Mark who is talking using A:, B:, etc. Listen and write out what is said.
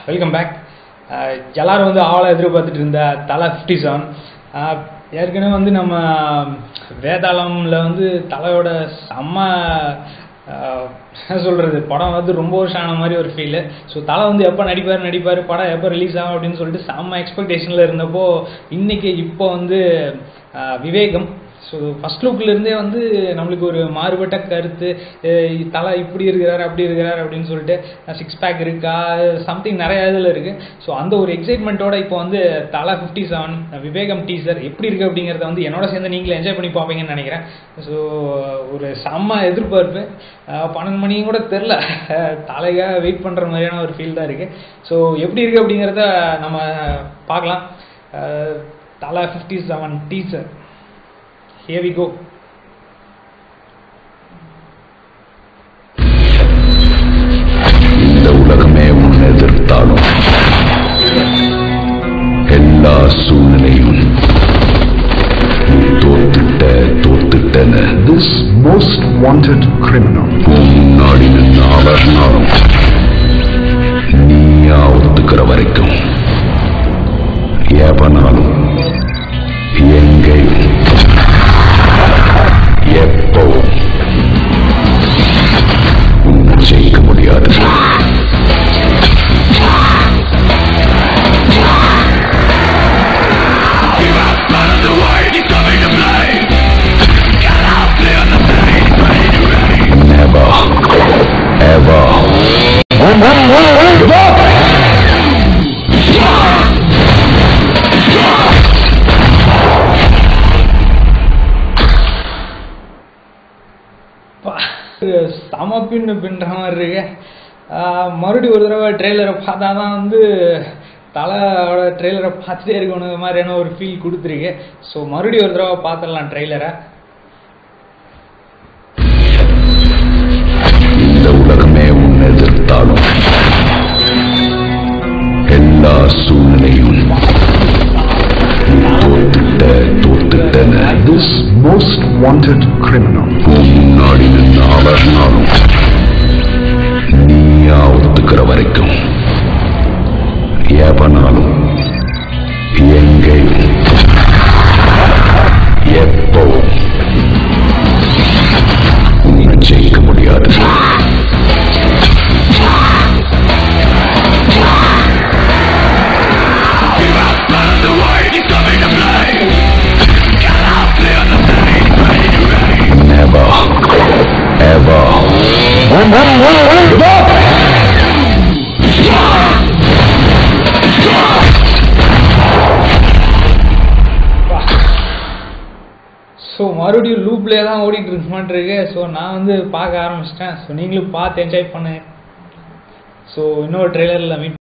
A: Welcome back. எல்லாரும் வந்து ஆவலாக எதிர்பார்த்துட்டு இருந்த தலை 57. ஏற்கனவே வந்து நம்ம வேதாளம்ல வந்து தலையோட செம்ம என்ன சொல்கிறது, படம் வந்து ரொம்ப வருஷம் ஆன மாதிரி ஒரு ஃபீலு. ஸோ தலை வந்து எப்போ நடிப்பார் படம் எப்போ ரிலீஸ் ஆகும் அப்படின்னு சொல்லிட்டு செம்ம எக்ஸ்பெக்டேஷனில் இருந்தப்போ இப்போ வந்து விவேகம். ஸோ ஃபஸ்ட் லுக்லேருந்தே வந்து நம்மளுக்கு ஒரு மாறுபட்ட கருத்து, தலை இப்படி இருக்கிறார் அப்படி இருக்கிறார் அப்படின்னு சொல்லிட்டு 6 பேக் இருக்கா சம்திங் நிறையா இதில் இருக்குது. ஸோ அந்த ஒரு எக்ஸைட்மெண்ட்டோட இப்போ வந்து தலை 57 விவேகம் டீசர் எப்படி இருக்குது அப்படிங்கிறத வந்து என்னோட சேர்ந்து நீங்களே என்ஜாய் பண்ணி பார்ப்பீங்கன்னு நினைக்கிறேன். ஸோ ஒரு செம்ம எதிர்பார்ப்பு. 12 மணியும் கூட தெரில, தலையாக வெயிட் பண்ணுற மாதிரியான ஒரு ஃபீல் தான் இருக்குது. ஸோ எப்படி இருக்குது அப்படிங்கிறத நம்ம பார்க்கலாம். தலை 57 டீசர். Here we go.
B: இந்த உலகமே உன்னை எதிர்த்தாலும் எல்லா சூழ்நிலையும் தோத்துட்டேன்னு
C: This most wanted criminal
B: முன்னாடி நின்று அவர்னாலும் நீயா ஒத்துக்கிற வரைக்கும் எவனாலும் எங்கேயும் எப்போ உன்னை ஜெயிக்க முடியாது. Never, ever.
A: செம பின்னுற மாதிரி இருக்கு. மறுபடியும் ஒரு தடவை ட்ரெய்லரை பார்த்தா தான் வந்து தலையோட ட்ரெய்லரை பார்த்துட்டே இருக்கணும் மாதிரியான ஒரு ஃபீல் கொடுத்துருக்கு. ஸோ மறுபடியும் ஒரு தடவை பார்த்துடலாம் ட்ரெய்லரை.
B: இந்த உலகமே உன்னை எதிர்த்தாலும் எல்லா சூழ்நிலையும் தோத்துட்டேன்னு
C: This most wanted criminal
B: முன்னாடி நின்று அவர்னாலும் நீயா ஒத்துக்கிற வரைக்கும் எவனாலும் எங்கேயும் எப்போ உன்னை ஜெயிக்க முடியாது. Never, ever.
A: ஸோ மறுபடியும் லூப்லேயே தான் ஓடிட்டு இருக்க மாட்டிருக்கு. ஸோ நான் வந்து பார்க்க ஆரம்பிச்சிட்டேன். ஸோ நீங்களும் பார்த்து என்ஜாய் பண்ணுங்க. ஸோ இன்னொரு ட்ரெய்லரில் மீட்